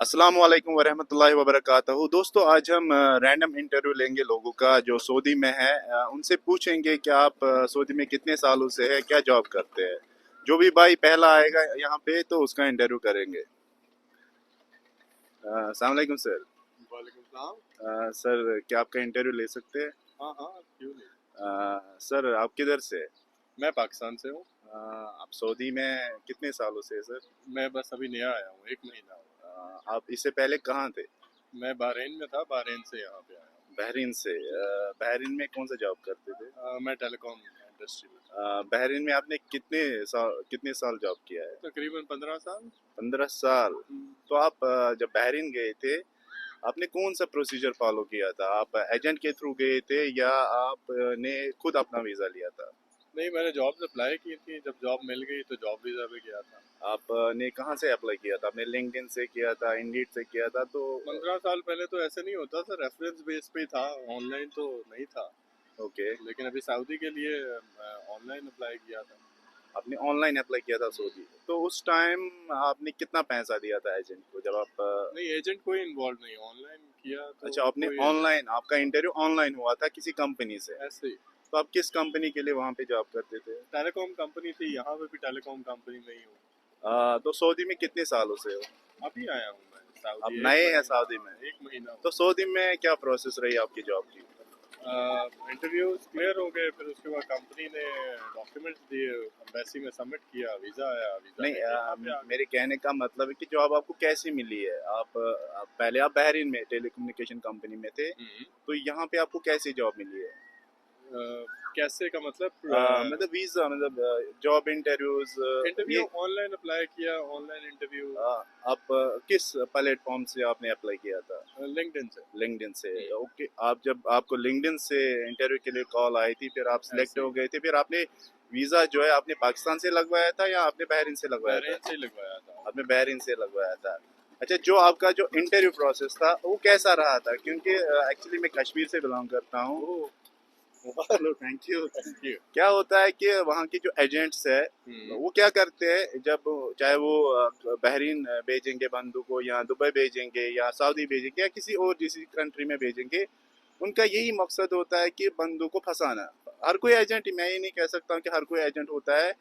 अस्सलाम वालेकुम वरहमतुल्लाहि वबरकातुहू। दोस्तों, आज हम रैंडम इंटरव्यू लेंगे लोगों का जो सऊदी में है। उनसे पूछेंगे कि आप सऊदी में कितने सालों से है, क्या जॉब करते हैं। जो भी भाई पहला आएगा यहाँ पे तो उसका इंटरव्यू करेंगे। अस्सलाम वालेकुम सर। वालेकुम सलाम। सर, क्या आपका इंटरव्यू ले सकते हैं? हाँ हाँ, क्यों नहीं। सर, आप किधर से हैं? मैं पाकिस्तान से हूँ। आप सऊदी में कितने सालों से है सर? मैं बस अभी नया आया हूँ, 1 महीना हुआ। आप इससे पहले कहाँ थे? मैं बहरीन में था, बहरीन से यहाँ पे आया बहरीन से। बहरीन में कौन सा जॉब करते थे? हूँ। मैं टेलीकॉम इंडस्ट्री में था। बहरीन में आपने कितने साल जॉब किया है? तकरीबन 15 साल। 15 साल। तो आप जब बहरीन गए थे, आपने कौन सा प्रोसीजर फॉलो किया था? आप एजेंट के थ्रू गए थे या आपने खुद अपना वीज़ा लिया था? नहीं, मैंने जॉब्स अप्लाई की थी, जब जॉब मिल गई तो जॉब वीज़ा पे गया था। आपने कहाँ से अप्लाई किया था? आपने लिंक्डइन से किया था, इंडीड से किया था? तो 15 साल पहले तो ऐसे नहीं होता था, रेफरेंस बेस पे था, ऑनलाइन तो नहीं था। ओके। लेकिन अभी सऊदी के लिए ऑनलाइन अप्लाई किया था। आपने ऑनलाइन अप्लाई किया था सऊदी, तो उस टाइम आपने कितना पैसा दिया था एजेंट को जब आप नहीं, एजेंट कोई इन्वॉल्व नहीं, ऑनलाइन किया तो अच्छा, आपने कोई एजेंट ऑनलाइन, आपका इंटरव्यू ऑनलाइन हुआ था किसी कंपनी से? ऐसे ही। तो आप किस कंपनी के लिए वहाँ पे जॉब करते थे? टेलीकॉम कंपनी थी, यहाँ पे भी टेलीकॉम कंपनी में ही हूँ। तो सऊदी में कितने सालों से हो? अभी आया हूँ मैं आप सऊदी, एक नए हैं महीना। सऊदी में? 1 महीना तो हुआ। सऊदी में क्या प्रोसेस रही आपकी जॉब की? इंटरव्यूज क्लियर हो गए, फिर उसके बाद कंपनी ने डॉक्यूमेंट्स दिए, एम्बेसी में सबमिट किया, वीज़ा आया, वीज़ा नहीं, लेके यहाँ पे आ गए। मेरे कहने का मतलब है कि जॉब आपको कैसे मिली है? पहले आप बहरीन में टेलीकम्युनिकेशन कंपनी में थे, हम्म। तो यहाँ पे आपको कैसे जॉब मिली है? कैसे का मतलब? मतलब वीज़ा, मतलब जॉब इंटरव्यूज, इंटरव्यू ये ऑनलाइन अप्लाई किया, ऑनलाइन इंटरव्यू। आप किस प्लेटफॉर्म से आपने अप्लाई किया था? लिंक्डइन से। लिंक्डइन से। ओके। आप जब आपको लिंक्डइन से इंटरव्यू के लिए कॉल आई थी, फिर आप सिलेक्ट ऐसे हो ही। गए थे, फिर आपने वीज़ा जो है आपने पाकिस्तान से लगवाया था या आपने बहरीन से लगवाया था? बहरीन से ही लगवाया था। आपने बहरीन से लगवाया था। अच्छा, जो आपका जो इंटरव्यू प्रोसेस था वो कैसा रहा था? क्योंकि एक्चुअली मैं कश्मीर से बिलोंग करता हूँ। Oh. Hello, thank you. Thank you. क्या होता है कि वहाँ के जो एजेंट्स है वो क्या करते हैं, जब चाहे वो बहरीन भेजेंगे बंदू को, या दुबई भेजेंगे या सऊदी भेजेंगे या किसी और किसी कंट्री में भेजेंगे, उनका यही मकसद होता है कि बंदू को फंसाना। हर कोई एजेंट, मैं ये नहीं कह सकता हूँ कि हर कोई एजेंट होता है।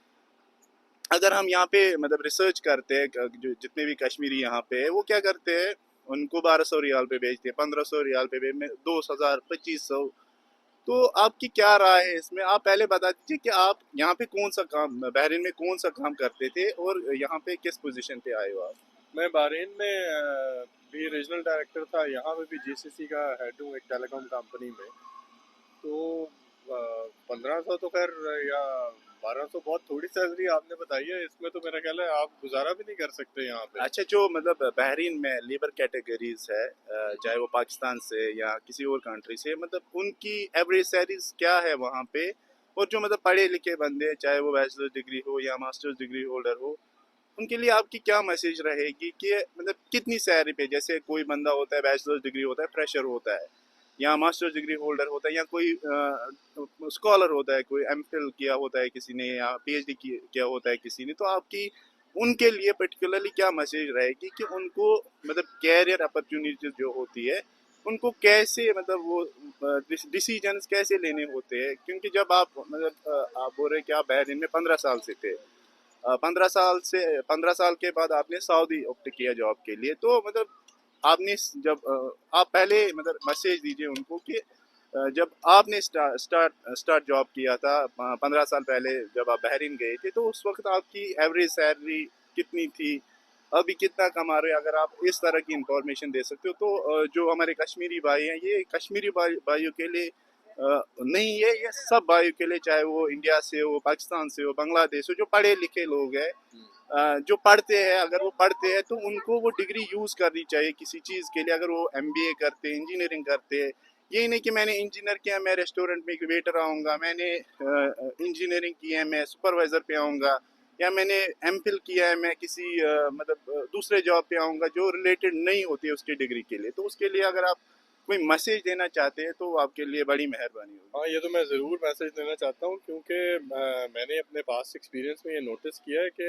अगर हम यहाँ पे मतलब रिसर्च करते हैं, जो जितने भी कश्मीरी यहाँ पे है वो क्या करते हैं, उनको 1200 रियाल पे बेचते हैं, 1500 रियाल पे 2000, 2500। तो आपकी क्या राय है इसमें? आप पहले बता दीजिए कि आप यहाँ पे कौन सा काम, बहरीन में कौन सा काम करते थे और यहाँ पे किस पोजीशन पे आए हो आप? मैं बहरीन में भी रीजनल डायरेक्टर था, यहाँ पे भी जीसीसी का हेड हूँ एक टेलीकॉम कंपनी में। तो 1500 तो खैर, या 1200 बहुत थोड़ी सैलरी आपने बताई है, इसमें तो मेरा ख्याल है आप गुजारा भी नहीं कर सकते यहाँ पे। अच्छा, जो मतलब बहरीन में लेबर कैटेगरीज है, चाहे वो पाकिस्तान से या किसी और कंट्री से, मतलब उनकी एवरेज सैलरीज क्या है वहाँ पे? और जो मतलब पढ़े लिखे बंदे हैं, चाहे वो बैचलर डिग्री हो या मास्टर्स डिग्री होल्डर हो, उनके लिए आपकी क्या मैसेज रहेगी कि मतलब कितनी सैलरी पे? जैसे कोई बंदा होता है, बैचलर्स डिग्री होता है, फ्रेशर होता है, या मास्टर्स डिग्री होल्डर होता है, या कोई स्कॉलर होता है, कोई एमफिल किया होता है किसी ने, या पीएचडी किया होता है किसी ने, तो आपकी उनके लिए पर्टिकुलरली क्या मैसेज रहेगी कि उनको मतलब कैरियर अपॉर्चुनिटीज जो होती है उनको कैसे, मतलब वो डिसीजंस कैसे लेने होते हैं? क्योंकि जब आप मतलब आप बोल रहे हैं कि आप बहरीन में 15 साल से थे, 15 साल के बाद आपने सऊदी ऑप्ट किया जॉब के लिए, तो मतलब आपने जब आप पहले मतलब मैसेज दीजिए उनको कि जब आपने स्टार्ट जॉब किया था 15 साल पहले, जब आप बहरीन गए थे, तो उस वक्त आपकी एवरेज सैलरी कितनी थी, अभी कितना कमा रहे हो? अगर आप इस तरह की इंफॉर्मेशन दे सकते हो तो जो हमारे कश्मीरी भाई हैं, ये कश्मीरी भाइयों के लिए नहीं है, ये सब भाइयों के लिए, चाहे वो इंडिया से हो, पाकिस्तान से हो, बांग्लादेश हो, जो पढ़े लिखे लोग हैं, जो पढ़ते हैं, अगर वो पढ़ते हैं तो उनको वो डिग्री यूज़ करनी चाहिए किसी चीज़ के लिए। अगर वो एमबीए करते हैं, इंजीनियरिंग करते हैं, यही नहीं कि मैंने इंजीनियर किया, मैं रेस्टोरेंट में एक वेटर आऊँगा, मैंने इंजीनियरिंग की है, मैं सुपरवाइज़र पे आऊँगा, या मैंने एमफिल किया है, मैं किसी मतलब दूसरे जॉब पे आऊँगा जो रिलेटेड नहीं होती है उसकी डिग्री के लिए। तो उसके लिए अगर आप कोई मैसेज देना चाहते हैं तो आपके लिए बड़ी मेहरबानी होगी। हाँ, ये तो मैं ज़रूर मैसेज देना चाहता हूँ, क्योंकि मैंने अपने पास्ट एक्सपीरियंस में ये नोटिस किया है कि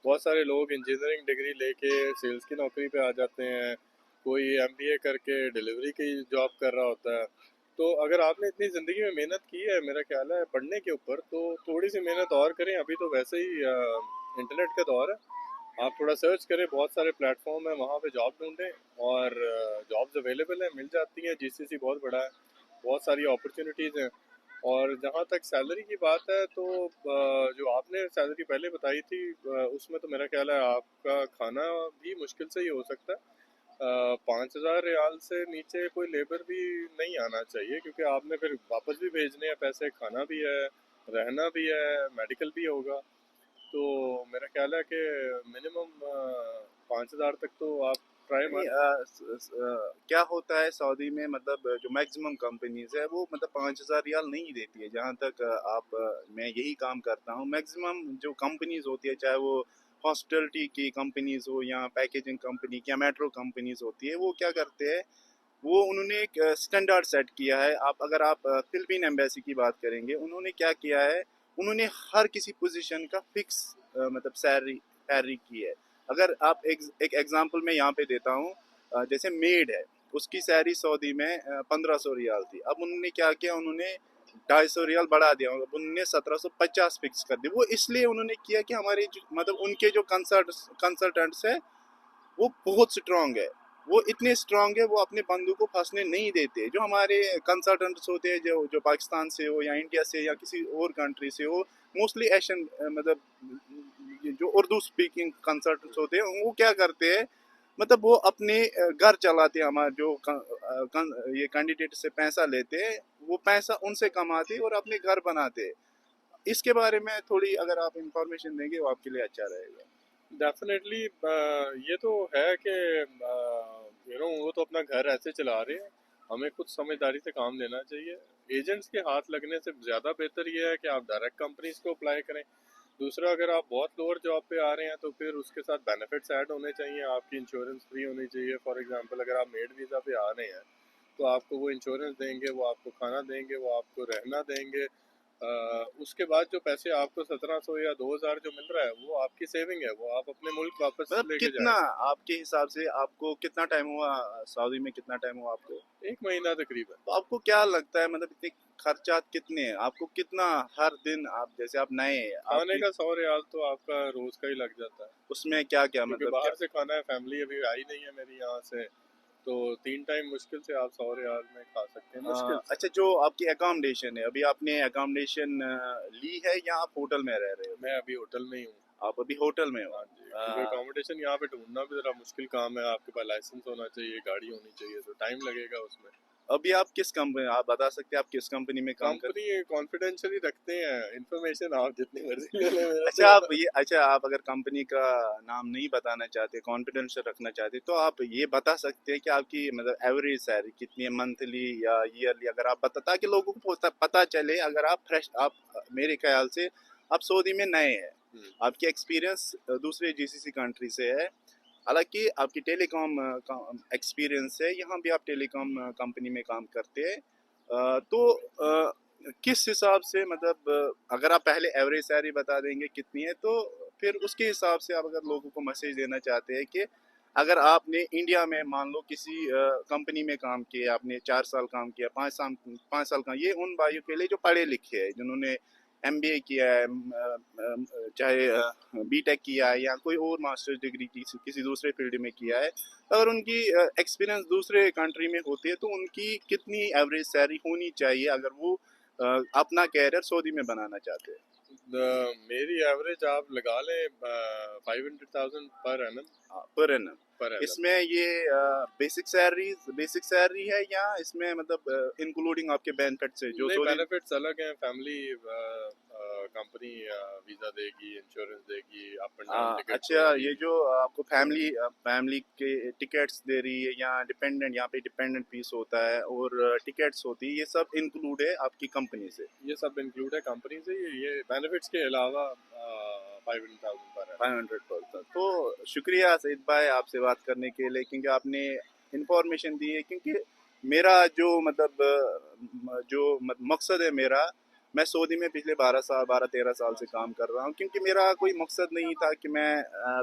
बहुत सारे लोग इंजीनियरिंग डिग्री लेके सेल्स की नौकरी पे आ जाते हैं, कोई एमबीए करके डिलीवरी की जॉब कर रहा होता है। तो अगर आपने इतनी ज़िंदगी में मेहनत की है, मेरा ख्याल है पढ़ने के ऊपर, तो थोड़ी सी मेहनत और करें। अभी तो वैसे ही इंटरनेट का दौर है, आप थोड़ा सर्च करें, बहुत सारे प्लेटफॉर्म हैं, वहाँ पे जॉब ढूंढें और जॉब्स अवेलेबल हैं, मिल जाती हैं। जीसीसी बहुत बड़ा है, बहुत सारी अपॉर्चुनिटीज़ हैं। और जहाँ तक सैलरी की बात है, तो जो आपने सैलरी पहले बताई थी, उसमें तो मेरा ख्याल है आपका खाना भी मुश्किल से ही हो सकता है। 5,000 रियाल से नीचे कोई लेबर भी नहीं आना चाहिए, क्योंकि आपने फिर वापस भी भेजने हैं पैसे, खाना भी है, रहना भी है, मेडिकल भी होगा। तो मेरा ख्याल है कि मिनिमम 5,000 तक तो आप ट्राई नहीं मारें। क्या होता है सऊदी में, मतलब जो मैक्सिमम कंपनीज है वो मतलब 5,000 रियाल नहीं देती है। जहाँ तक मैं यही काम करता हूँ, मैक्सिमम जो कंपनीज होती है, चाहे वो हॉस्पिटलिटी की कंपनीज हो या पैकेजिंग कंपनी या मेट्रो कंपनीज होती है, वो क्या करते हैं, वो उन्होंने एक स्टैंडर्ड सेट किया है। आप अगर आप फिलिपीन एम्बेसी की बात करेंगे, उन्होंने क्या किया है, उन्होंने हर किसी पोजीशन का फिक्स मतलब सैलरी की है। अगर आप एक एग्जांपल मैं यहाँ पे देता हूँ, जैसे मेड है, उसकी सैलरी सऊदी में 1,500 रियाल थी। अब उन्होंने क्या किया, उन्होंने 250 रियाल बढ़ा दिया, अब उन्होंने 1,750 फिक्स कर दिया। वो इसलिए उन्होंने किया कि मतलब उनके जो कंसल्टेंट्स है वो बहुत स्ट्रांग है। वो इतने स्ट्रांग है, वो अपने बंदों को फंसने नहीं देते। जो हमारे कंसल्टेंट्स होते हैं, जो जो पाकिस्तान से हो या इंडिया से या किसी और कंट्री से हो, मोस्टली एशियन मतलब जो उर्दू स्पीकिंग कंसल्टेंट्स होते हैं, वो क्या करते हैं, मतलब वो अपने घर चलाते हैं। हमारे जो ये कैंडिडेट से पैसा लेते हैं, वो पैसा उनसे कमाते हैं और अपने घर बनाते हैं। इसके बारे में थोड़ी अगर आप इंफॉर्मेशन देंगे, वो आपके लिए अच्छा रहेगा। डेफिनेटली ये तो है कि वो तो अपना घर ऐसे चला रहे हैं, हमें कुछ समझदारी से काम लेना चाहिए। एजेंट्स के हाथ लगने से ज़्यादा बेहतर ये है कि आप डायरेक्ट कंपनीज को अप्लाई करें। दूसरा, अगर आप बहुत लोअर जॉब पे आ रहे हैं, तो फिर उसके साथ बेनिफिट्स ऐड होने चाहिए, आपकी इंश्योरेंस फ्री होनी चाहिए। फॉर एग्जांपल, अगर आप मेड वीज़ा पे आ रहे हैं, तो आपको वो इंश्योरेंस देंगे, वो आपको खाना देंगे, वो आपको रहना देंगे। उसके बाद जो पैसे आपको 1,700 या 2,000 जो मिल रहा है, वो आपकी सेविंग है, वो आप अपने मुल्क वापस मतलब लेके कितना, जाएं। आपके हिसाब से आपको कितना टाइम हुआ सऊदी में, कितना टाइम हुआ आपको? 1 महीना तकरीबन। तो आपको क्या लगता है, मतलब इतने खर्चात कितने हैं आपको, कितना हर दिन, आप जैसे आप नए हैं, खाने आपकी का 100 रियाल तो आपका रोज़ का ही लग जाता है, उसमें क्या क्या क्योंकि मतलब क्या? बाहर से खाना है, फैमिली अभी आई नहीं है मेरी यहाँ से। तो 3 टाइम मुश्किल से आप 100 रियाल में खा सकते हैं, मुश्किल से। अच्छा, जो आपकी अकोमोडेशन है, अभी आपने अकोमोडेशन ली है या आप होटल में रह रहे हो? मैं अभी होटल में ही हूँ। आप अभी होटल में हो? हाँ जी, क्योंकि अकोमोडेशन यहाँ पे ढूंढना भी ज़रा मुश्किल काम है। आपके पास लाइसेंस होना चाहिए, गाड़ी होनी चाहिए, तो टाइम लगेगा उसमें। अभी आप किस कंपनी, आप बता सकते हैं आप किस कंपनी में काम कर? कंपनी कॉन्फिडेंशियल ही रखते हैं, इन्फॉर्मेशन आप जितनी मर्जी ले लें मेरे अच्छा, से। आप अगर कंपनी का नाम नहीं बताना चाहते, कॉन्फिडेंशियल रखना चाहते, तो आप ये बता सकते हैं कि आपकी मतलब एवरेज सैलरी कितनी है, मंथली या ईयरली, अगर आप बता, ताकि लोगों को पता चले। अगर आप फ्रेश, आप मेरे ख्याल से आप सऊदी में नए हैं, आपकी एक्सपीरियंस दूसरे जीसीसी कंट्री से है, हालांकि आपकी टेलीकॉम एक्सपीरियंस है, यहाँ भी आप टेलीकॉम कंपनी में काम करते हैं। तो किस हिसाब से, मतलब अगर आप पहले एवरेज सैलरी बता देंगे कितनी है, तो फिर उसके हिसाब से आप अगर लोगों को मैसेज देना चाहते हैं कि अगर आपने इंडिया में मान लो किसी कंपनी में काम किया, आपने 4 साल काम किया, 5 साल का, ये उन भाइयों के लिए जो पढ़े लिखे हैं, जिन्होंने एमबीए किया है, चाहे बीटेक किया है या कोई और मास्टर्स डिग्री किसी दूसरे फील्ड में किया है। अगर उनकी एक्सपीरियंस दूसरे कंट्री में होती है, तो उनकी कितनी एवरेज सैलरी होनी चाहिए अगर वो अपना कैरियर सऊदी में बनाना चाहते हैं? मेरी एवरेज आप लगा लें 500,000 per annum. Per annum. Per annum. इसमें ये बेसिक सैलरी है या इसमें मतलब इंक्लूडिंग आपके बेनिफिट्स है जो नहीं, सऊदी? बेनिफिट्स अलग हैं। फैमिली कंपनी वीज़ा देगी, इंश्योरेंस देगी, अप एंड डाउन टिकट अच्छा, देगी। ये जो आपको फैमिली के टिकट्स दे रही है या डिपेंडेंट, यहाँ पे डिपेंडेंट फीस होता है और टिकट्स होती है, ये सब इंक्लूड है आपकी कंपनी से? ये सब इंक्लूड है कंपनी से। ये बेनिफिट्स के अलावा 500,000 पर है। 500 तो शुक्रिया सईद भाई, आपसे बात करने के लिए, क्योंकि आपने इंफॉर्मेशन दी है। क्योंकि मेरा जो मतलब मकसद है मेरा, मैं सऊदी में पिछले 12-13 साल से काम कर रहा हूँ, क्योंकि मेरा कोई मकसद नहीं था कि मैं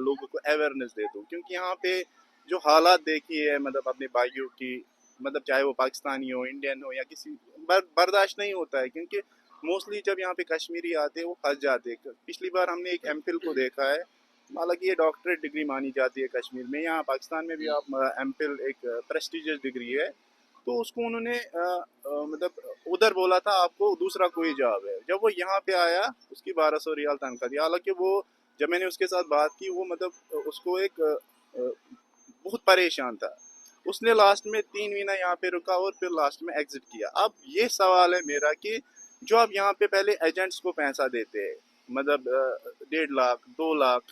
लोगों को अवेयरनेस दे दूँ, क्योंकि यहाँ पे जो हालात देखी है मतलब अपने भाइयों की, मतलब चाहे वो पाकिस्तानी हो, इंडियन हो या किसी, बर्दाश्त नहीं होता है, क्योंकि मोस्टली जब यहाँ पे कश्मीरी आते हैं वो फंस जाते हैं। पिछली बार हमने एक एमफिल को देखा है, हालांकि ये डॉक्टरेट डिग्री मानी जाती है कश्मीर में, यहाँ पाकिस्तान में भी आप एमफिल एक प्रेस्टिजियस डिग्री है, तो उसको उन्होंने मतलब उधर बोला था आपको दूसरा कोई जॉब है। जब वो यहाँ पे आया उसकी 1200 रियाल तनख्वाह दी, हालांकि वो जब मैंने उसके साथ बात की वो मतलब उसको एक बहुत परेशान था। उसने लास्ट में 3 महीना यहाँ पे रुका और फिर लास्ट में एग्जिट किया। अब ये सवाल है मेरा कि जो आप यहाँ पे पहले एजेंट्स को पैसा देते हैं, मतलब 1.5 लाख 2 लाख,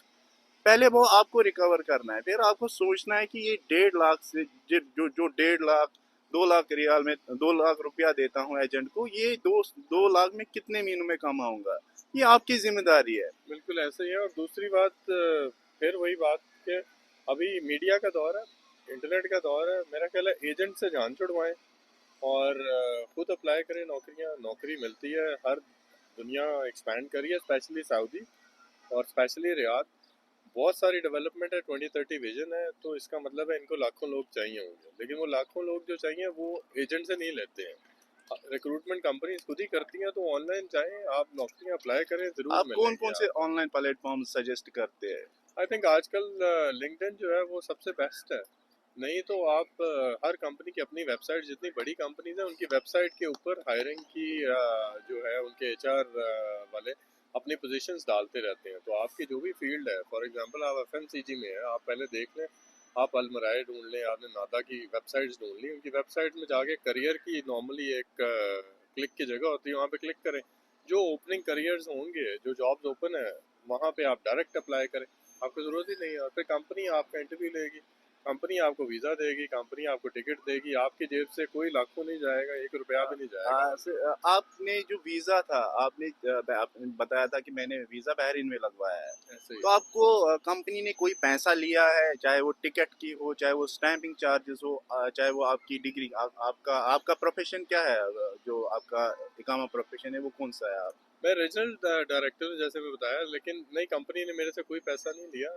पहले वो आपको रिकवर करना है, फिर आपको सोचना है कि ये 1.5 लाख से जो 1.5 लाख 2 लाख रियाल में 2 लाख रुपया देता हूँ एजेंट को, ये 2 लाख में कितने महीनों में कमाऊंगा, ये आपकी जिम्मेदारी है। बिल्कुल ऐसे ही है। और दूसरी बात, फिर वही बात कि अभी मीडिया का दौर है, इंटरनेट का दौर है, मेरा ख्याल है एजेंट से जान छुड़वाएं और खुद अप्लाई करें नौकरियां। नौकरी मिलती है, हर दुनिया एक्सपैंड करी है, स्पेशली सऊदी और स्पेशली रियाद। बहुत सारी डेवलपमेंट है, 2030 विजन है, तो इसका मतलब है इनको लाखों लोग चाहिए होंगे, लेकिन वो लाखों लोग जो चाहिए वो एजेंट से नहीं लेते हैं, रिक्रूटमेंट कंपनीज खुद ही करती हैं। तो ऑनलाइन चाहें आप नौकरियां अप्लाई करें, ज़रूर आप कौन मिलेंगे कौन से आपको। ऑनलाइन प्लेटफॉर्म सजेस्ट करते हैं? आई थिंक आजकल लिंक्डइन जो है वो सबसे बेस्ट है। नहीं तो आप हर कंपनी की अपनी वेबसाइट, जितनी बड़ी कंपनीज हैं उनकी वेबसाइट के ऊपर हायरिंग की जो है उनके एचआर वाले अपनी पोजीशंस डालते रहते हैं। तो आपकी जो भी फील्ड है, फॉर एग्जांपल आप एफएमसीजी में है, आप पहले देख लें, आप अलमराय ढूंढ लें, आपने नादा की वेबसाइट्स ढूंढ ली, उनकी वेबसाइट में जाके करियर की नॉर्मली एक क्लिक की जगह होती है, वहाँ पे क्लिक करें, जो ओपनिंग करियर्स होंगे, जो जॉब्स ओपन है वहाँ पे आप डायरेक्ट अप्लाई करें, आपको ज़रूरत ही नहीं है। और फिर कंपनी आपका इंटरव्यू लेगी, कंपनी आपको वीज़ा देगी, कंपनी आपको टिकट देगी, आपकी जेब से कोई लाखों नहीं जाएगा, 1 रुपया भी नहीं जाएगा। आपने जो वीजा था, आपने बताया था कि मैंने वीजा बहरीन में लगवाया है, ऐसे ही तो आपको कंपनी ने कोई पैसा लिया है, चाहे वो टिकट की हो, चाहे वो स्टैंपिंग चार्जेस हो, चाहे वो आपकी डिग्री, आपका आपका प्रोफेशन क्या है, जो आपका इकामा प्रोफेशन है वो कौन सा है? आप मैं रीजनल डायरेक्टर जैसे मैं बताया, लेकिन नई कंपनी ने मेरे से कोई पैसा नहीं लिया।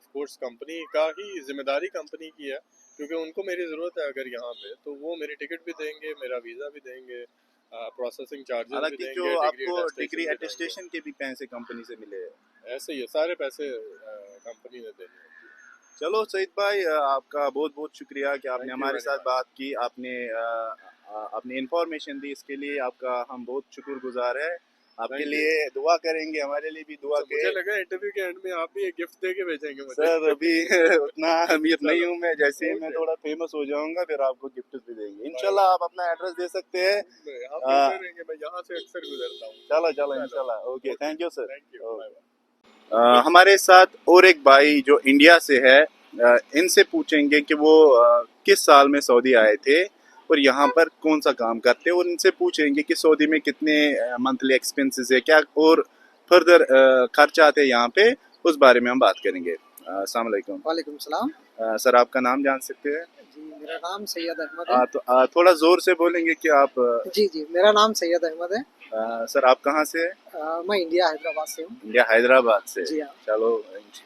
स्पोर्ट्स कंपनी का ही जिम्मेदारी कंपनी की है, क्योंकि उनको मेरी ज़रूरत है अगर यहाँ पे, तो वो मेरी टिकट भी देंगे, मेरा वीज़ा भी देंगे, प्रोसेसिंग चार्जेस भी हालांकि जो देंगे, डिग्री आपको डिग्री अटेस्टेशन भी देंगे। अटेस्टेशन के भी पैसे कंपनी से मिले हैं। ऐसे ही है, सारे पैसे कंपनी ने देने होते हैं। चलो सईद भाई, आपका बहुत बहुत शुक्रिया कि आपने थैंक यू हमारे वेरी साथ मच। बात की, आपने अपनी इंफॉर्मेशन दी, इसके लिए आपका हम बहुत शुक्रगुजार है। आपके थैंक यू। लिए दुआ करेंगे, हमारे लिए भी दुआ अच्छा, के। मुझे लगा इंटरव्यू के एंड में आप भी एक गिफ्ट दे के भेजेंगे मुझे। सर अभी उतना अमीर नहीं चलो, हूँ मैं, जैसे ही मैं ओके, थोड़ा फेमस हो जाऊंगा फिर आपको गिफ्ट भी देंगे बाय इंशाल्लाह। बाय। आप अपना एड्रेस दे सकते हैं। आप आ, मिलते रहेंगे, मैं यहाँ से अक्सर गुजरता हूँ। चलो चलो चलो, इंशाल्लाह, okay, okay, thank you sir. Thank you, bye bye. हमारे साथ और एक भाई जो इंडिया से है, इनसे पूछेंगे कि वो किस साल में सऊदी आए थे और यहाँ पर कौन सा काम करते हैं, और इनसे पूछेंगे कि सऊदी में कितने मंथली एक्सपेंसेस है क्या, और फर्दर खर्चा आते हैं यहाँ पे, उस बारे में हम बात करेंगे। अस्सलाम वालेकुम। वालेकुम सलाम। सर आपका नाम जान सकते हैं? जी, मेरा नाम सैयद अहमद है। तो थोड़ा ज़ोर से बोलेंगे कि आप जी जी, मेरा नाम सैयद अहमद है। सर आप कहाँ से हैं? मैं इंडिया हैदराबाद से हूँ। इंडिया हैदराबाद से। जी हाँ। चलो,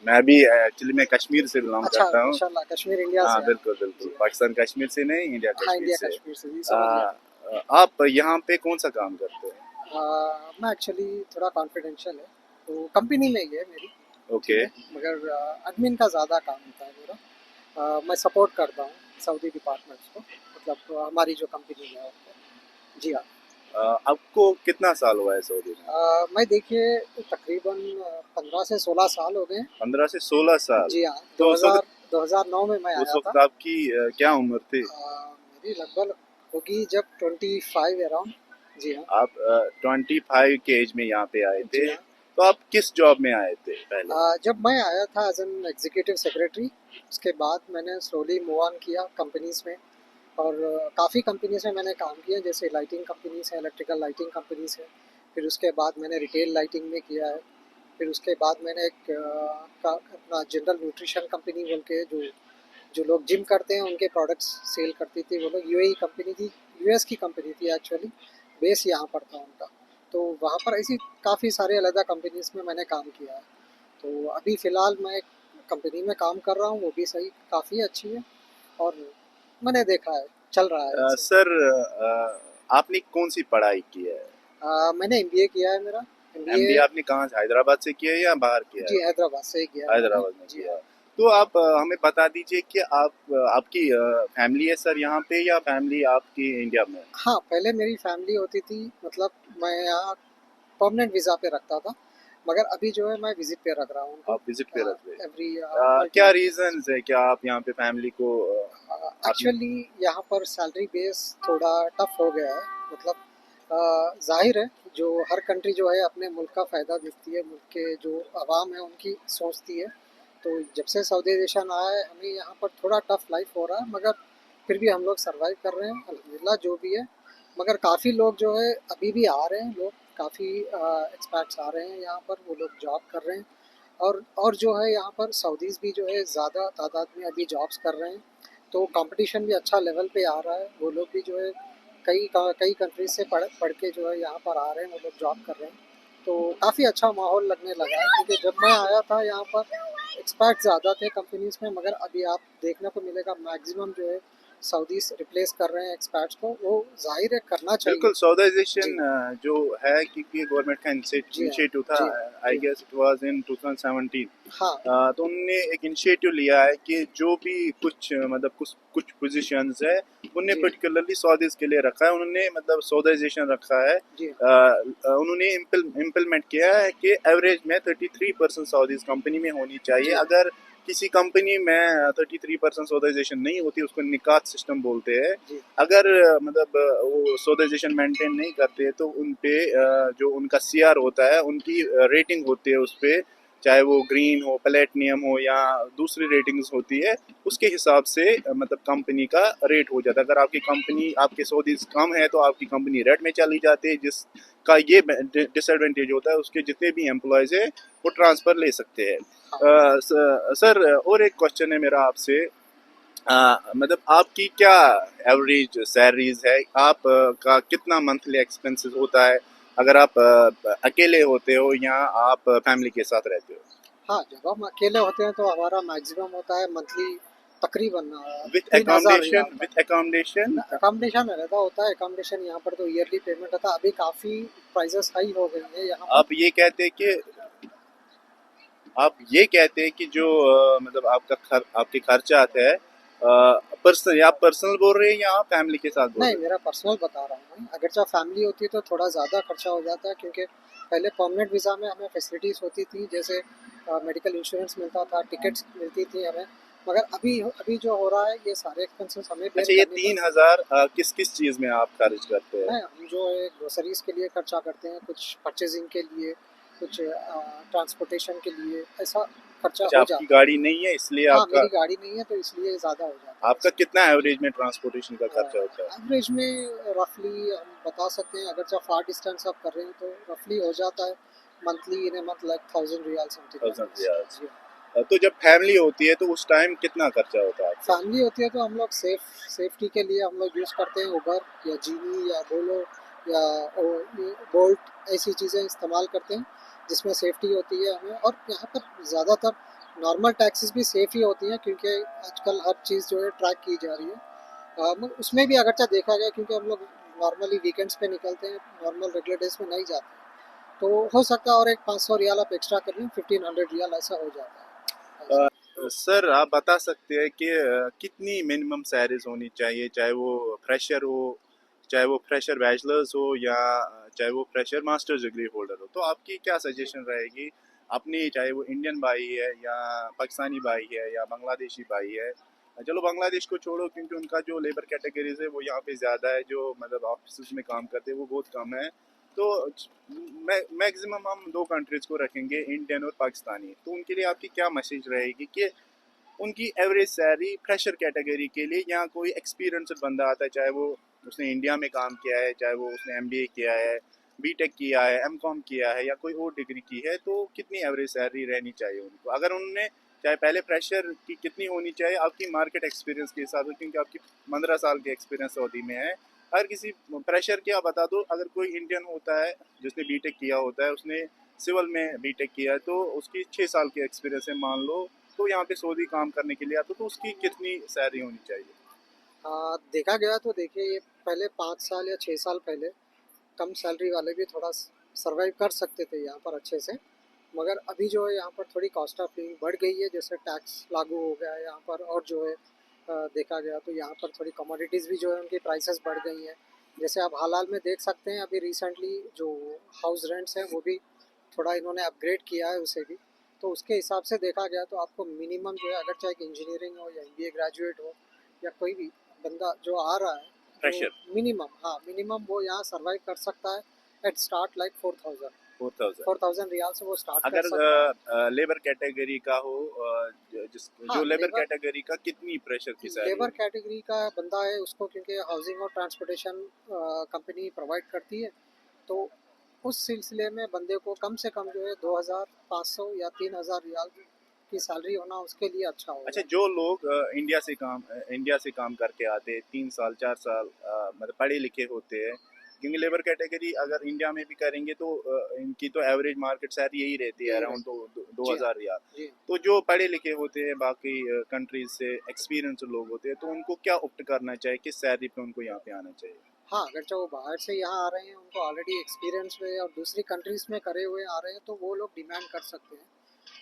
मैं भी एक्चुअली मैं कश्मीर से बिलोंग अच्छा, करता हूँ। माशाल्लाह, कश्मीर इंडिया हाँ से हैं। बिल्कुल बिल्कुल, जी हाँ। पाकिस्तान कश्मीर से नहीं, इंडिया हाँ, कश्मीर इंडिया से। कश्मीर से, जी समझ गया। आप यहाँ पे कौन सा काम करते हैं? मैं एक्चुअली थोड़ा कॉन्फिडेंशियल है, तो कंपनी में ही है मेरी, ओके। मगर एडमिन का ज़्यादा काम होता है मेरा। मैं सपोर्ट करता हूँ सऊदी डिपार्टमेंट्स को, मतलब हमारी जो कंपनी है उनको। जी हाँ। आपको कितना साल हुआ है सऊदी में? मैं देखिए तकरीबन 15 से 16 साल हो गए हैं। 15 से 16 साल। जी हाँ, तो उस वक्त 2009 में मैं उस आया था। वक्त आपकी क्या उम्र थी? मेरी लगभग होगी जब 25 अराउंड। जी हाँ। आप 25 के एज में यहाँ पे आए थे, जी हाँ। तो आप किस जॉब में आए थे पहले? जब मैं आया था एज एन एग्जीक्यूटिव सेक्रेटरी, उसके बाद मैंने स्लोली मूव ऑन किया कंपनीज़ में, और काफ़ी कंपनीज़ में मैंने काम किया, जैसे लाइटिंग कंपनीज़ है, इलेक्ट्रिकल लाइटिंग कंपनीज़ है। फिर उसके बाद मैंने रिटेल लाइटिंग में किया है। फिर उसके बाद मैंने एक अपना जनरल न्यूट्रिशन कंपनी बोल के, जो जो लोग जिम करते हैं उनके प्रोडक्ट्स सेल करती थी, वो लोग यूएई कंपनी थी, यूएस की कंपनी थी एक्चुअली, बेस यहाँ पर था उनका। तो वहाँ पर ऐसी काफ़ी सारे अलग कंपनीज़ में मैंने काम किया है। तो अभी फ़िलहाल मैं एक कंपनी में काम कर रहा हूँ, वो भी सही काफ़ी अच्छी है और मैंने देखा है, चल रहा है ऐसे। सर, आपने कौन सी पढ़ाई की है? मैंने एमबीए किया है मेरा। एमबीए एमबीए आपने कहाँ से, हैदराबाद से किया है या बाहर किया है? जी हैदराबाद से ही किया है मैंने। हैदराबाद में जी किया हाँ। है। तो आप हमें बता दीजिए कि आप आपकी फैमिली है सर यहाँ पे, या फैमिली आपकी इंडिया में? हाँ, पहले मेरी फैमिली होती थी, मतलब मैं यहाँ परमानेंट वीज़ा पे रखता था, मगर अभी जो है मैं विज़िट पे रख रहा हूँ उनको। आप विजिट पे रख रहे एवरी हैं? क्या मल्टी रीजंस है क्या आप यहाँ पे फैमिली को आपने? एक्चुअली यहाँ पर सैलरी बेस थोड़ा टफ हो गया है, मतलब जाहिर है जो हर कंट्री जो है अपने मुल्क का फ़ायदा देखती है, मुल्क के जो आवाम है उनकी सोचती है। तो जब से सऊदी देशन आया है हमें यहाँ पर थोड़ा टफ लाइफ हो रहा है, मगर फिर भी हम लोग सरवाइव कर रहे हैं अल्हम्दुलिल्लाह जो भी है। मगर काफ़ी लोग जो है अभी भी आ रहे हैं, लोग काफ़ी एक्सपैट्स आ रहे हैं यहाँ पर, वो लोग जॉब कर रहे हैं। और जो है यहाँ पर सऊदीज़ भी जो है ज़्यादा तादाद में अभी जॉब्स कर रहे हैं। तो कंपटीशन भी अच्छा लेवल पे आ रहा है, वो लोग भी जो है कई कंट्रीज से पढ़ पढ़ के जो है यहाँ पर आ रहे हैं, वो लोग जॉब कर रहे हैं। तो काफ़ी अच्छा माहौल लगने लगा है, क्योंकि जब मैं आया था यहाँ पर एक्सपैट ज़्यादा थे कंपनीज में, मगर अभी आप देखने को मिलेगा मैक्सिमम जो है सऊदीज रिप्लेस कर रहे हैं एक्सपैट्स को। वो जाहिर है करना चाहिए। बिल्कुल, सऊदाइजेशन जी जो है, क्योंकि गवर्नमेंट का जी हाँ। इनिशिएटिव था, जी आई जी हाँ। Guess it was in 2017। हाँ तो उन्होंने एक इनिशिएटिव लिया है कि जो भी कुछ मतलब कुछ कुछ पोजीशंस है, उन्होंने जी हाँ। पर्टिकुलरली सऊदीज के लिए रखा है, उन्होंने मतलब सऊदाइजेशन रखा है। जी हाँ। उन्होंने इम्प्लीमेंट किया है कि एवरेज में 33% सऊदीज कंपनी में होनी चाहिए। जी अगर किसी कंपनी में 33% सऊदाइजेशन नहीं होती, उसको निकात सिस्टम बोलते हैं। जी अगर मतलब वो सऊदाइजेशन मेंटेन नहीं करते तो उन पे जो उनका सीआर होता है, उनकी रेटिंग होती है उस पे, चाहे वो ग्रीन हो, प्लेटिनियम हो या दूसरी रेटिंग्स होती है, उसके हिसाब से मतलब कंपनी का रेट हो जाता है। अगर आपकी कंपनी, आपके सऊदीज कम है, तो आपकी कंपनी रेड में चली जाती है, जिसका ये डिसएडवांटेज होता है, उसके जितने भी एम्प्लॉयज़ है वो ट्रांसफ़र ले सकते हैं। हाँ। सर, और एक क्वेश्चन है मेरा आपसे। मतलब आपकी क्या एवरेज सैलरीज है? आप का कितना मंथली एक्सपेंसेस होता है अगर आप अकेले होते हो या आप फैमिली के साथ रहते हो? हाँ, जब हम अकेले होते हैं तो हमारा मैक्सिमम होता है मंथली तकरीबन विथ 3000 एकोमोडेशन, रियाल तक। With accommodation? अकोमोडेशन रहता होता है, अकोमोडेशन यहाँ पर तो ईयरली पेमेंट होता है। अभी काफ़ी प्राइसेस हाई हो गई है यहाँ पर। आप ये कहते हैं कि आप ये कहते हैं कि जो मतलब आपके खर्चा आता है, पर्सनल, आप पर्सनल बोल रहे हैं या आप फैमिली के साथ बोल नहीं, रहे हैं? मेरा पर्सनल बता रहा हूँ मैं। अगर जब फैमिली होती है तो थोड़ा ज़्यादा खर्चा हो जाता है, क्योंकि पहले परमानेंट वीज़ा में हमें फैसिलिटीज़ होती थी, जैसे मेडिकल इंश्योरेंस मिलता था, टिकट्स मिलती थी हमें। मगर अभी अभी जो हो रहा है ये सारे एक्सपेंसेस हमें बेयर अच्छा, ये करनी तीन पड़ती है। हजार किस किस चीज़ में आप खर्च करते हैं? नहीं, हम जो है ग्रोसरीज के लिए खर्चा करते हैं, कुछ परचेजिंग के लिए, कुछ ट्रांसपोर्टेशन के लिए, ऐसा खर्चा अच्छा, हो आपकी जाता है। गाड़ी नहीं है इसलिए हाँ, आपका मेरी गाड़ी नहीं है तो इसलिए ज़्यादा हो जाता है आपका ऐसा। कितना एवरेज में ट्रांसपोर्टेशन का खर्चा होता है? एवरेज में रफली हम बता सकते हैं, अगर जब फार डिस्टेंस आप कर रहे हैं तो रफली हो जाता है monthly in a month like 1000 riyal something like 1000 this. Riyals. जी। तो जब फैमिली होती है तो उस टाइम कितना खर्चा होता है आपका? फैमिली होती है तो हम लोग सेफ्टी के लिए हम लोग यूज़ करते हैं उबर या जीनी या बोलो या बोल्ट, ऐसी चीज़ें इस्तेमाल करते हैं जिसमें सेफ्टी होती है हमें। और यहाँ पर ज़्यादातर नॉर्मल टैक्सीज भी सेफ़ ही होती हैं, क्योंकि आजकल हर चीज़ जो है ट्रैक की जा रही है। उसमें भी अगरचा देखा जाए, क्योंकि हम लोग नॉर्मली वीकेंड्स पे निकलते हैं, नॉर्मल रेगुलर डेज में नहीं जाते, तो हो सकता है और एक 500 रियाल आप एक्स्ट्रा कर लें, 1500 रियाल ऐसा हो जाता है ऐसा। सर, आप बता सकते हैं कि कितनी मिनिमम सैलरीज होनी चाहिए, चाहे वो फ्रेशर हो, चाहे वो फ्रेशर बैचलर्स हो, या चाहे वो फ्रेशर मास्टर्स डिग्री होल्डर हो? तो आपकी क्या सजेशन रहेगी अपनी, चाहे वो इंडियन भाई है या पाकिस्तानी भाई है या बांग्लादेशी भाई है? चलो बांग्लादेश को छोड़ो, क्योंकि उनका जो लेबर कैटेगरीज है वो यहाँ पे ज़्यादा है, जो मतलब ऑफिस में काम करते हैं वो बहुत कम है। तो मैक्सिमम हम दो कंट्रीज को रखेंगे, इंडियन और पाकिस्तानी। तो उनके लिए आपकी क्या मैसेज रहेगी कि उनकी एवरेज सैलरी फ्रेशर कैटेगरी के लिए, यहाँ कोई एक्सपीरियंस्ड बंदा आता है, चाहे वो उसने इंडिया में काम किया है, चाहे वो उसने एमबीए किया है, बीटेक किया है, एमकॉम किया है या कोई और डिग्री की है, तो कितनी एवरेज सैलरी रहनी चाहिए उनको? अगर उन्होंने, चाहे पहले फ्रेशर की कितनी होनी चाहिए आपकी मार्केट एक्सपीरियंस के हिसाब से, क्योंकि आपकी 15 साल के एक्सपीरियंस सऊदी में है, अगर किसी प्रेशर क्या बता दो, अगर कोई इंडियन होता है जिसने बीटेक किया होता है, उसने सिविल में बीटेक किया है, तो उसकी 6 साल की एक्सपीरियंस है मान लो, तो यहाँ पे सऊदी काम करने के लिए आता, तो उसकी कितनी सैलरी होनी चाहिए? देखा गया तो देखिए ये पहले 5 साल या 6 साल पहले कम सैलरी वाले भी थोड़ा सर्वाइव कर सकते थे यहाँ पर अच्छे से, मगर अभी जो है यहाँ पर थोड़ी कॉस्ट ऑफ लिविंग बढ़ गई है, जैसे टैक्स लागू हो गया है यहाँ पर, और जो है देखा गया तो यहाँ पर थोड़ी कमोडिटीज़ भी जो है उनकी प्राइसेस बढ़ गई हैं। जैसे आप हाल में देख सकते हैं, अभी रिसेंटली जो हाउस रेंट्स हैं वो भी थोड़ा इन्होंने अपग्रेड किया है उसे भी, तो उसके हिसाब से देखा गया तो आपको मिनिमम जो है, अगर चाहे इंजीनियरिंग हो या एमबीए ग्रेजुएट हो या कोई भी बंदा जो आ रहा है, प्रेशर तो मिनिमम, हाँ मिनिमम वो यहाँ सर्वाइव कर सकता है एट स्टार्ट लाइक 4000 4,000। 4000 रियाल से वो स्टार्ट कर अगर सकता है। लेबर कैटेगरी का हो, हाँ, जो लेबर लेबर कैटेगरी का कितनी प्रेशर की सैलरी लेबर होगी? कैटेगरी का बंदा है उसको, क्योंकि हाउसिंग और ट्रांसपोर्टेशन कंपनी प्रोवाइड करती है, तो उस सिलसिले में बंदे को कम से कम जो है 2500 या 3000 रियाल की सैलरी होना उसके लिए अच्छा अच्छा, होगा। जो लोग इंडिया से काम करके आते हैं, 3 साल 4 साल मतलब पढ़े लिखे होते हैं, क्योंकि लेबर कैटेगरी अगर इंडिया में भी करेंगे तो इनकी तो एवरेज मार्केट सैलरी यही रहती है, यही अराउंड दो जी हाँ, हज़ार रियाल। जी तो जो पढ़े लिखे होते हैं बाकी कंट्रीज से एक्सपीरियंस लोग होते हैं, तो उनको क्या ऑप्ट करना चाहिए, किस सैलरी पे उनको यहाँ पे आना चाहिए? हाँ, अगर जो वो बाहर से यहाँ आ रहे हैं, उनको ऑलरेडी एक्सपीरियंस हुए और दूसरी कंट्रीज़ में करे हुए आ रहे हैं, तो वो लोग डिमांड कर सकते हैं,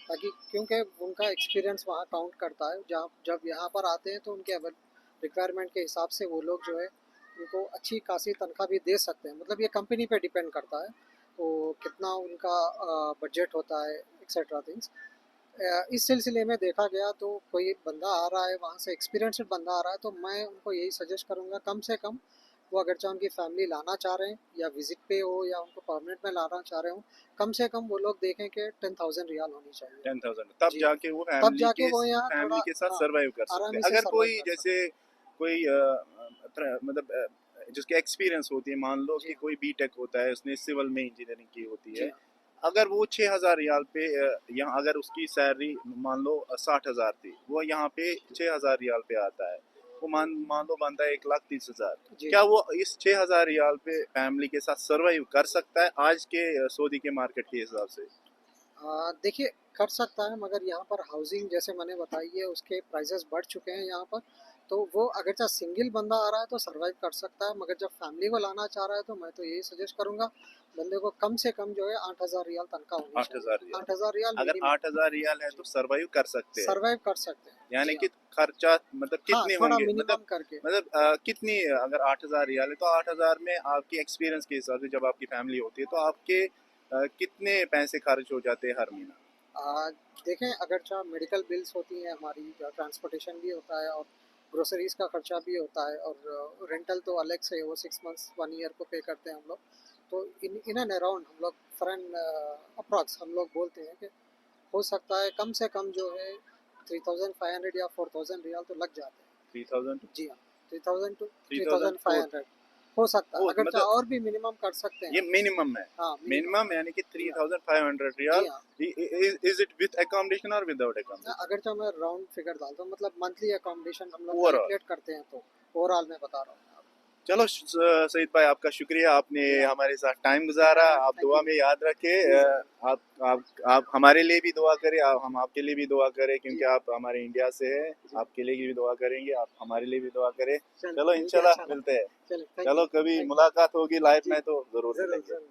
ताकि क्योंकि उनका एक्सपीरियंस वहाँ काउंट करता है। जहाँ जब यहाँ पर आते हैं तो उनके रिक्वायरमेंट के हिसाब से वो लोग जो है उनको अच्छी खासी तनख्वाह भी दे सकते हैं। मतलब ये कंपनी पे डिपेंड करता है, वो कितना उनका बजट होता है एक्सेट्रा थिंग्स। इस सिलसिले में देखा गया तो कोई बंदा आ रहा है वहाँ से, एक्सपीरियंस्ड बंदा आ रहा है, तो मैं उनको यही सजेस्ट करूँगा कम से कम वो, अगर चाहे उनकी फैमिली लाना चाह रहे हैं या विजिट पे हो या उनको परमानेंट में लाना चाह रहे हो, कम से कम वो लोग देखें कि 10,000 रियाल होनी चाहिए। 10,000, तब जी हाँ, जाके वो तब जाके वो यहाँ फैमिली थोड़ा, के साथ हाँ, सरवाइव कर सकते आरामी हैं। से अगर सर्वाइव कोई कर सकते जैसे कोई मतलब जिसके एक्सपीरियंस होती है, मान लो हैं। जी कि हाँ, कोई बीटेक होता है, उसने सिविल में इंजीनियरिंग की होती जी है, हाँ, अगर वो 6,000 रियाल पे यहाँ अगर उसकी सैलरी मान लो 60,000 थी, वो यहाँ पे 6,000 रियाल पे आता है, वो मान मान लो बनता है 1,30,000। जी क्या हाँ। वो इस 6,000 रियाल पे फैमिली के साथ सरवाइव कर सकता है आज के सऊदी के मार्केट के हिसाब से? देखिए, कर सकता है, मगर यहाँ पर हाउसिंग जैसे मैंने बताई है उसके प्राइसेस बढ़ चुके हैं यहाँ पर, तो वो अगर चाहे सिंगल बंदा आ रहा है तो सर्वाइव कर सकता है, मगर जब फैमिली को लाना चाह रहा है तो मैं तो यही सजेस्ट करूँगा बंदे को कम से कम जो है 8,000 रियाल तनख्वाह होनी 8,000 चाहिए, रियाल। 8,000 रियाल अगर मिनिमम। 8,000 रियाल है तो सरवाइव कर सकते हैं, सर्वाइव कर सकते हैं। यानी जी कि हाँ, खर्चा मतलब हाँ कितने थोड़ा होंगे, मिनिमम करके। कितनी, अगर 8,000 रियाल है तो 8,000 में आपकी एक्सपीरियंस के हिसाब से जब आपकी फैमिली होती है तो आपके कितने पैसे खर्च हो जाते हैं हर महीना? आ, देखें, अगर चाहे मेडिकल बिल्स होती हैं हमारी, ट्रांसपोर्टेशन भी होता है और ग्रोसरीज का खर्चा भी होता है, और रेंटल तो अलग से है, वो 6 मंथ्स 1 ईयर को पे करते हैं हम लोग, तो इन एंड अराउंड हम लोग फ्रेंड अप्रॉक्स हम लोग बोलते हैं कि हो सकता है कम से कम जो है 3,500 या 4,000 रियाल तो लग जाते हैं। 3,000 टू जी हाँ, 3,000 टू 3,004? 3,500 हो सकता है, वो अगर चाहे मतलब और भी मिनिमम कर सकते हैं ये आप। मिनिमम है, हाँ मिनिमम। मिनिमम यानी कि जी हाँ, 3,500 जी रियाल। हाँ। इज इट विद अकोमोडेशन और विदाउट अकोमोडेशन? अगर जो मैं राउंड फिगर डालता हूँ, मतलब मंथली अकोमोडेशन हम लोग ओवरऑल। कैलकुलेट करते हैं, तो ओवरऑल मैं बता रहा हूँ चलो सईद भाई, आपका शुक्रिया, आपने आपको। हमारे साथ टाइम गुजारा। आप थैंक दुआ यू। में याद रखें, जी सर। आप हमारे लिए भी दुआ करें, हम आपके लिए भी दुआ करें, क्योंकि जी आप हमारे इंडिया से हैं। जी, आपके लिए भी दुआ करेंगे, आप हमारे लिए भी दुआ करें। चलो चलो मिलके इंशाल्लाह अच्छा लगा। मिलते हैं। चलो, थैंक यू। चलो कभी थैंक मुलाकात होगी लाइफ जी, में तो ज़रूर ज़रूर मिलेंगे। ज़रूर।